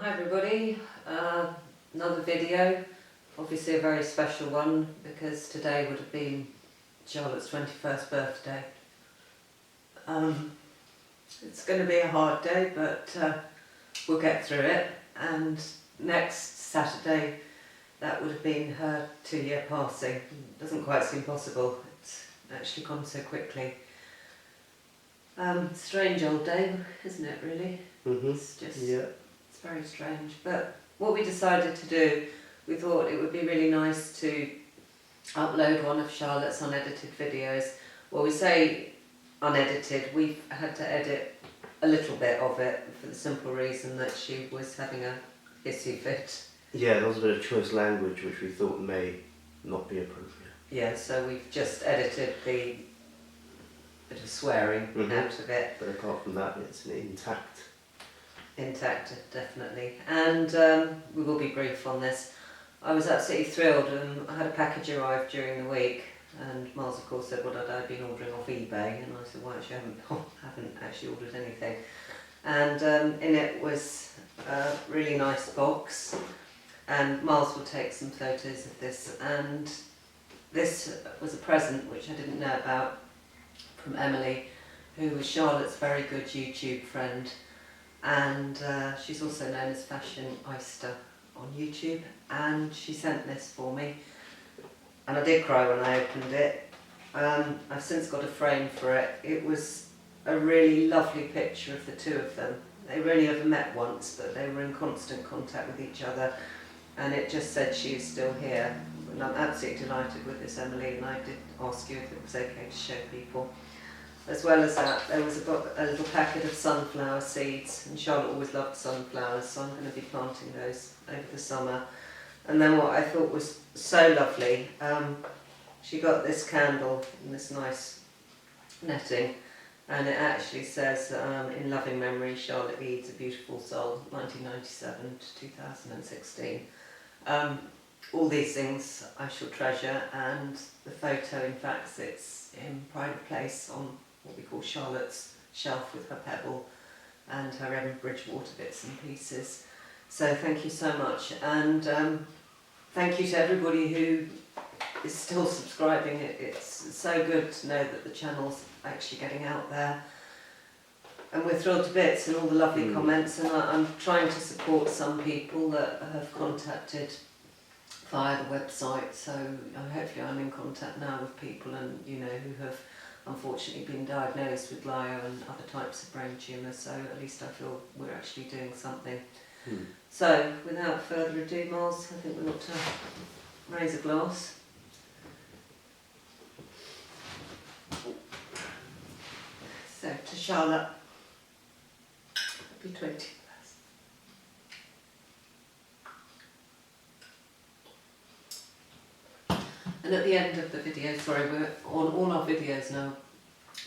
Hi everybody, another video, obviously a very special one because today would have been Charlotte's 21st birthday. It's going to be a hard day, but we'll get through it, and next Saturday that would have been her 2-year passing. Doesn't quite seem possible, it's actually gone so quickly. Strange old day, isn't it really? It's just, it's very strange. But what we decided to do, we thought it would be really nice to upload one of Charlotte's unedited videos. Well, we say unedited, we've had to edit a little bit of it for the simple reason that she was having a hissy fit. Yeah, there was a bit of choice language which we thought may not be appropriate. Yeah, so we've just edited the bit of swearing out of it. But apart from that, it's intact. Intact, definitely. And we will be brief on this. I was absolutely thrilled, and I had a package arrive during the week, and Miles of course said, well, I'd been ordering off eBay, and I said, well, actually I haven't actually ordered anything. And in it was a really nice box, and Miles will take some photos of this, and this was a present which I didn't know about from Emily, who was Charlotte's very good YouTube friend. And she's also known as Fashion Oyster on YouTube, and she sent this for me, and I did cry when I opened it. I've since got a frame for it. It was a really lovely picture of the two of them. They'd only ever met once, but they were in constant contact with each other, and it just said she's still here. And I'm absolutely delighted with this, Emily, and I did ask you if it was okay to show people. As well as that, there was a little packet of sunflower seeds, and Charlotte always loved sunflowers, so I'm going to be planting those over the summer. And then what I thought was so lovely, she got this candle in this nice netting, and it actually says, in loving memory, Charlotte Eads, a beautiful soul, 1997 to 2016. All these things I shall treasure, and the photo in fact sits in pride of place on what we call Charlotte's shelf with her pebble and her Erin Bridgewater bits and pieces. So thank you so much, and thank you to everybody who is still subscribing. It's so good to know that the channel's actually getting out there, and we're thrilled to bits, and all the lovely comments, and I'm trying to support some people that have contacted via the website, so hopefully I'm in contact now with people and who have unfortunately been diagnosed with lyo and other types of brain tumours, so at least I feel we're actually doing something. So without further ado, Miles, I think we ought to raise a glass. So to Charlotte, happy 20th. And at the end of the video, sorry, we're on all our videos now,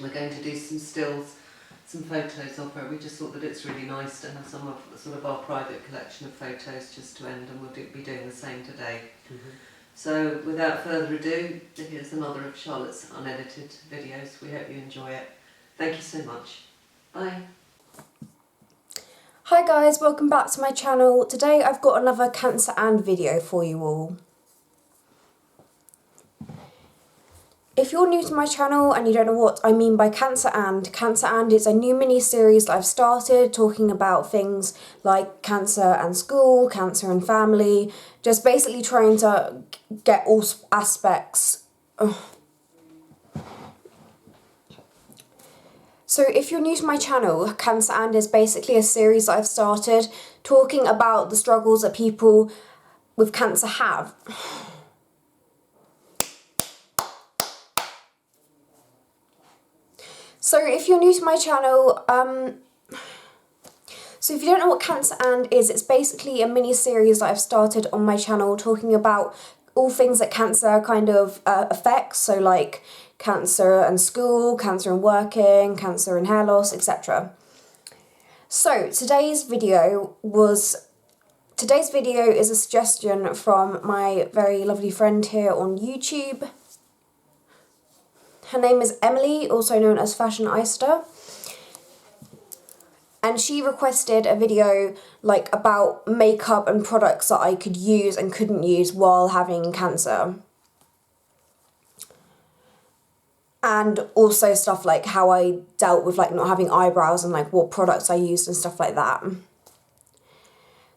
we're going to do some stills, some photos of her. We just thought that it's really nice to have some of sort of our private collection of photos just to end, and we'll be doing the same today. So without further ado, here's another of Charlotte's unedited videos. We hope you enjoy it. Thank you so much. Bye. Hi guys, welcome back to my channel. Today I've got another Cancer and video for you all. If you're new to my channel and you don't know what I mean by Cancer and is a new mini-series that I've started talking about things like cancer and school, cancer and family, just basically trying to get all aspects. So if you're new to my channel, Cancer and is basically a series that I've started talking about the struggles that people with cancer have. So if you're new to my channel, so if you don't know what Cancer and is, it's basically a mini-series that I've started on my channel talking about all things that cancer kind of affects, so like cancer and school, cancer and working, cancer and hair loss, etc. So today's video is a suggestion from my very lovely friend here on YouTube. Her name is Emily, also known as Fashion Oyster. and she requested a video like about makeup and products that I could use and couldn't use while having cancer. And also stuff like how I dealt with like not having eyebrows and like what products I used and stuff like that.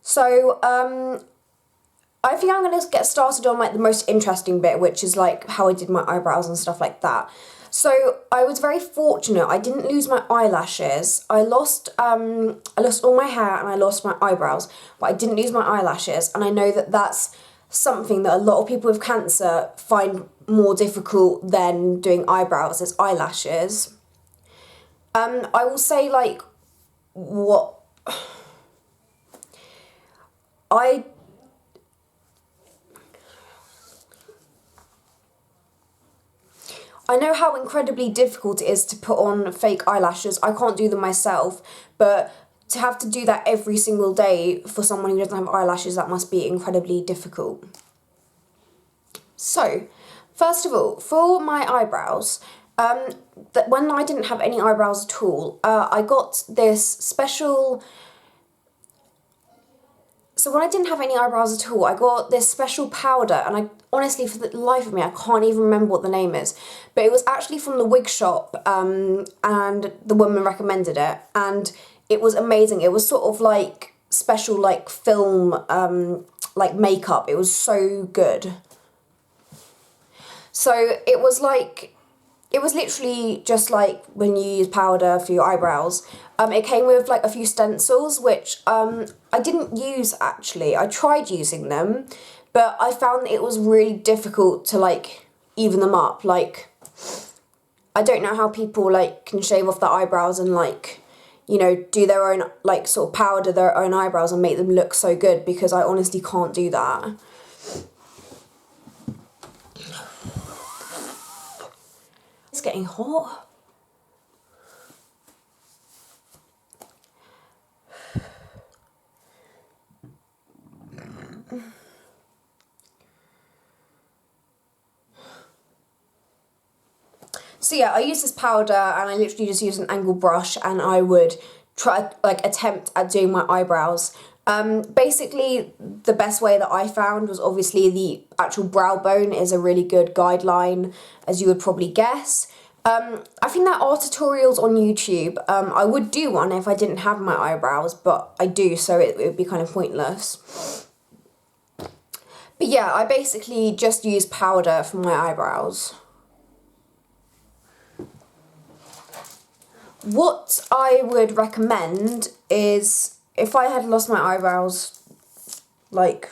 So I think I'm going to get started on like the most interesting bit, which is like how I did my eyebrows and stuff like that. So I was very fortunate. I didn't lose my eyelashes. I lost all my hair and I lost my eyebrows, but I didn't lose my eyelashes. And I know that that's something that a lot of people with cancer find more difficult than doing eyebrows is eyelashes. I will say like what I know how incredibly difficult it is to put on fake eyelashes. I can't do them myself, but to have to do that every single day for someone who doesn't have eyelashes, that must be incredibly difficult. So, first of all, for my eyebrows, when I didn't have any eyebrows at all, I got this special... So when I didn't have any eyebrows at all, I got this special powder, and I honestly, for the life of me, I can't even remember what the name is. But it was actually from the wig shop, and the woman recommended it, and it was amazing. It was sort of like special, like film, like makeup. It was so good. So it was literally just like when you use powder for your eyebrows. It came with like a few stencils, which I didn't use actually. I tried using them, but I found that it was really difficult to like even them up. Like, I don't know how people like can shave off their eyebrows and like, you know, do their own, like sort of powder their own eyebrows and make them look so good, because I honestly can't do that. It's getting hot. So yeah, I use this powder and I literally just use an angled brush, and I would try, like, attempt at doing my eyebrows. Basically, the best way that I found was obviously the actual brow bone is a really good guideline, as you would probably guess. I think there are tutorials on YouTube. I would do one if I didn't have my eyebrows, but I do, so it would be kind of pointless. But yeah, I basically just use powder for my eyebrows. What I would recommend is, if I had lost my eyebrows, like,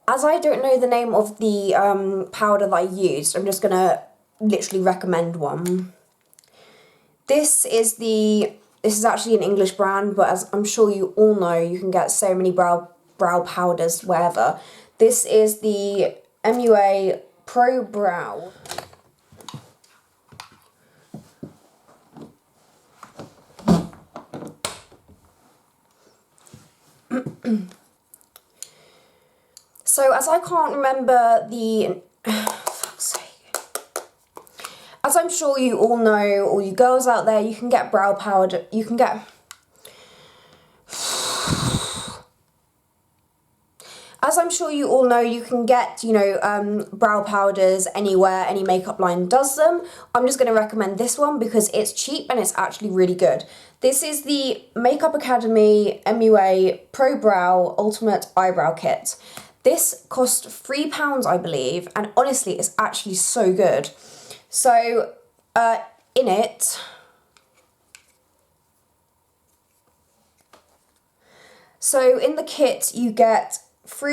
as I don't know the name of the powder that I used, I'm just going to literally recommend one. This is actually an English brand, but as I'm sure you all know, you can get so many brow powders wherever. This is the MUA Pro Brow. So, as I can't remember the... fuck's sake. As I'm sure you all know, all you girls out there, you can get brow powder, you can get... As I'm sure you all know, you can get, you know, brow powders anywhere, any makeup line does them. I'm just going to recommend this one because it's cheap and it's actually really good. This is the Makeup Academy MUA Pro Brow Ultimate Eyebrow Kit. This cost £3, I believe, and honestly, it's actually so good. So, in it... So, in the kit, you get So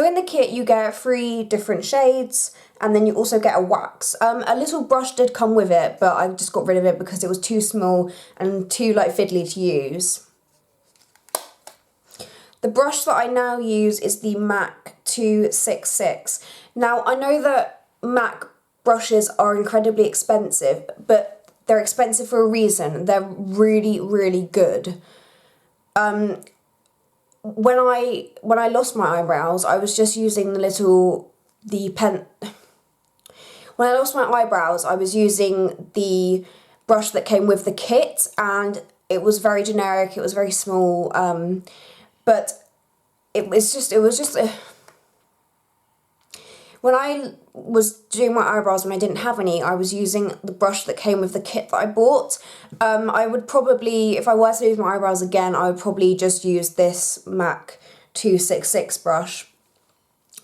in the kit you get 3 different shades, and then you also get a wax. A little brush did come with it, but I just got rid of it because it was too small and too like fiddly to use. The brush that I now use is the MAC 266. Now I know that MAC brushes are incredibly expensive, but they're expensive for a reason. They're really, really good. When I lost my eyebrows, I was just using the little when I lost my eyebrows, I was using the brush that came with the kit, and it was very generic, it was very small, but it was just when I was doing my eyebrows when I didn't have any, I was using the brush that came with the kit that I bought. I would probably, if I were to do my eyebrows again, I would probably just use this MAC 266 brush.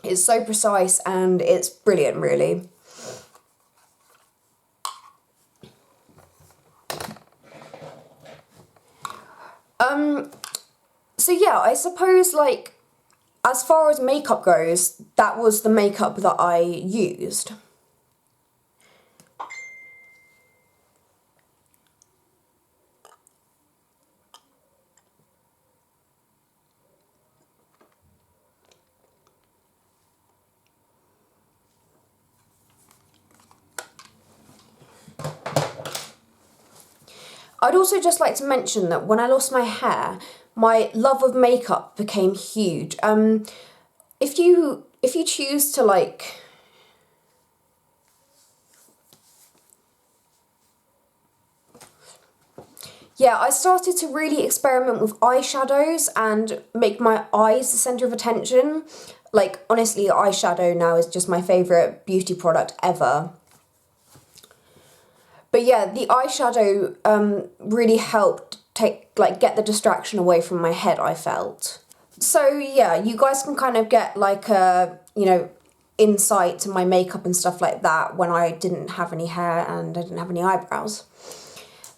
It's so precise and it's brilliant, really. So yeah, I suppose, like, as far as makeup goes, that was the makeup that I used. I'd also just like to mention that when I lost my hair, my love of makeup became huge. If you choose to, like, yeah, I started to really experiment with eyeshadows and make my eyes the centre of attention. Like, honestly, eyeshadow now is just my favourite beauty product ever. But yeah, the eyeshadow really helped get the distraction away from my head, I felt. So yeah, you guys can kind of get like a, insight to my makeup and stuff like that when I didn't have any hair and I didn't have any eyebrows.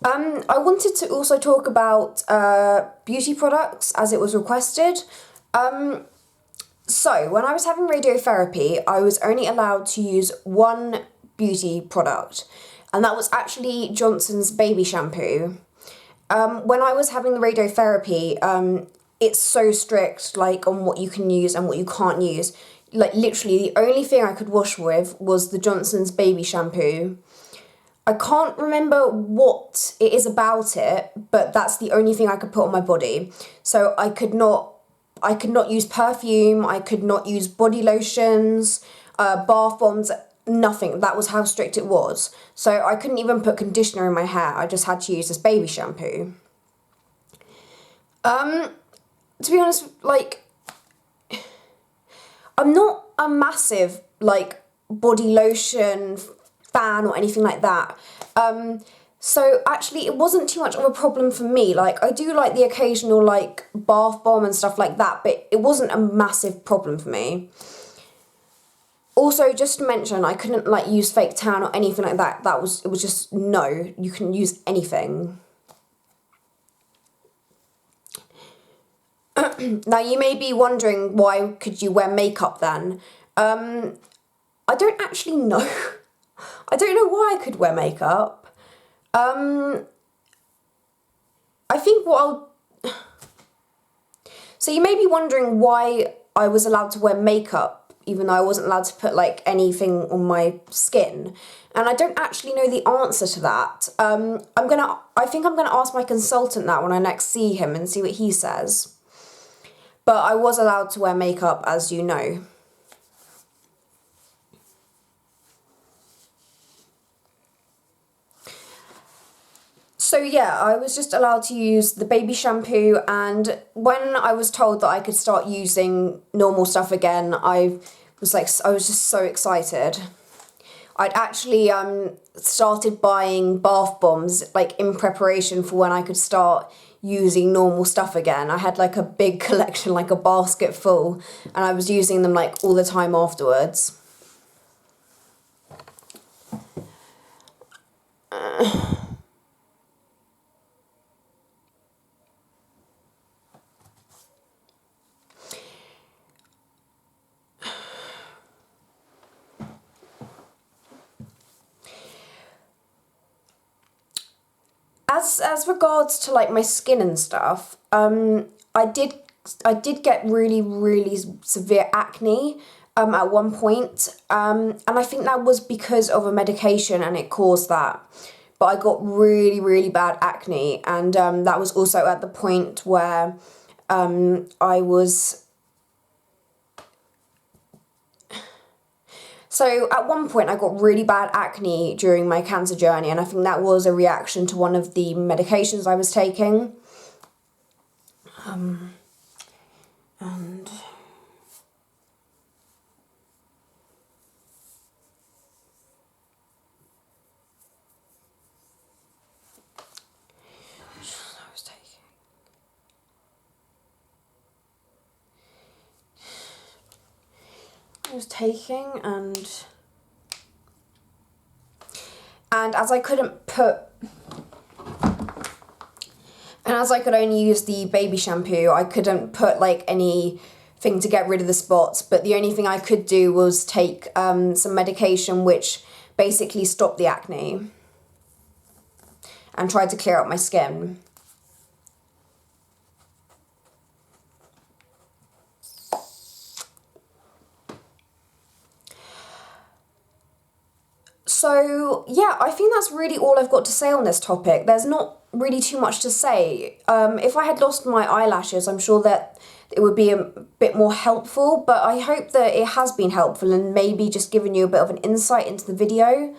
I wanted to also talk about beauty products as it was requested. So when I was having radiotherapy, I was only allowed to use one beauty product, and that was actually Johnson's baby shampoo. When I was having the radiotherapy, it's so strict, like, on what you can use and what you can't use. Like, literally, the only thing I could wash with was the Johnson's baby shampoo. I can't remember what it is about it, but that's the only thing I could put on my body. So I could not use perfume, I could not use body lotions, bath bombs, nothing. That was how strict it was. So I couldn't even put conditioner in my hair. I just had to use this baby shampoo. To be honest, like, I'm not a massive, like, body lotion fan or anything like that. So actually it wasn't too much of a problem for me. Like, I do like the occasional, like, bath bomb and stuff like that, but it wasn't a massive problem for me. Also, just to mention, I couldn't, like, use fake tan or anything like that. It was just, no, you can use anything. Now, you may be wondering, why could you wear makeup then? I don't actually know. I don't know why I could wear makeup. I think So you may be wondering why I was allowed to wear makeup, even though I wasn't allowed to put, like, anything on my skin. And I don't actually know the answer to that. I think I'm gonna ask my consultant that when I next see him and see what he says. But I was allowed to wear makeup, as you know. So yeah, I was just allowed to use the baby shampoo, and when I was told that I could start using normal stuff again, I was just so excited. I'd actually started buying bath bombs, like, in preparation for when I could start using normal stuff again. I had, like, a big collection, like a basket full, and I was using them, like, all the time afterwards. As regards to, like, my skin and stuff, I did get really, really severe acne at one point, and I think that was because of a medication and it caused that. But I got really, really bad acne, and that was also at the point where So at one point I got really bad acne during my cancer journey, and I think that was a reaction to one of the medications I was taking. And I was taking, and as I couldn't put, and as I could only use the baby shampoo, I couldn't put like anything to get rid of the spots, but the only thing I could do was take some medication which basically stopped the acne and tried to clear up my skin. So yeah, I think that's really all I've got to say on this topic. There's not really too much to say. If I had lost my eyelashes, I'm sure that it would be a bit more helpful, but I hope that it has been helpful and maybe just given you a bit of an insight into the video.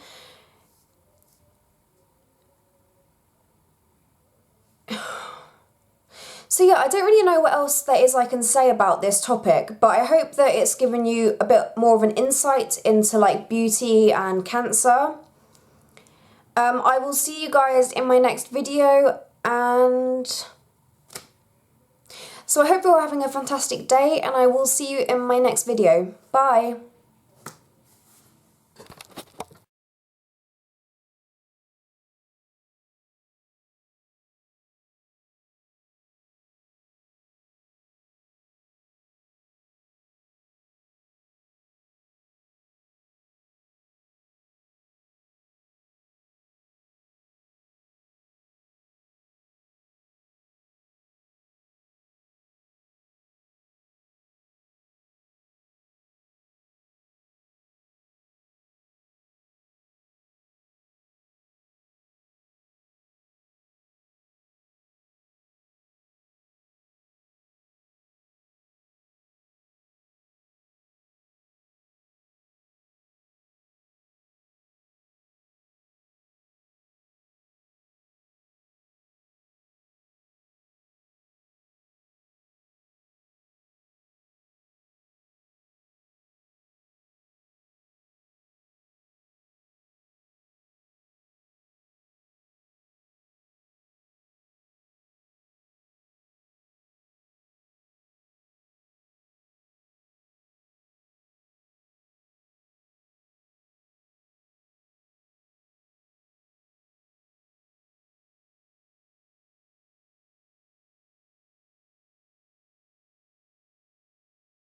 So yeah, I don't really know what else there is I can say about this topic, but I hope that it's given you a bit more of an insight into like beauty and cancer. I will see you guys in my next video, and so I hope you're having a fantastic day, and I will see you in my next video. Bye!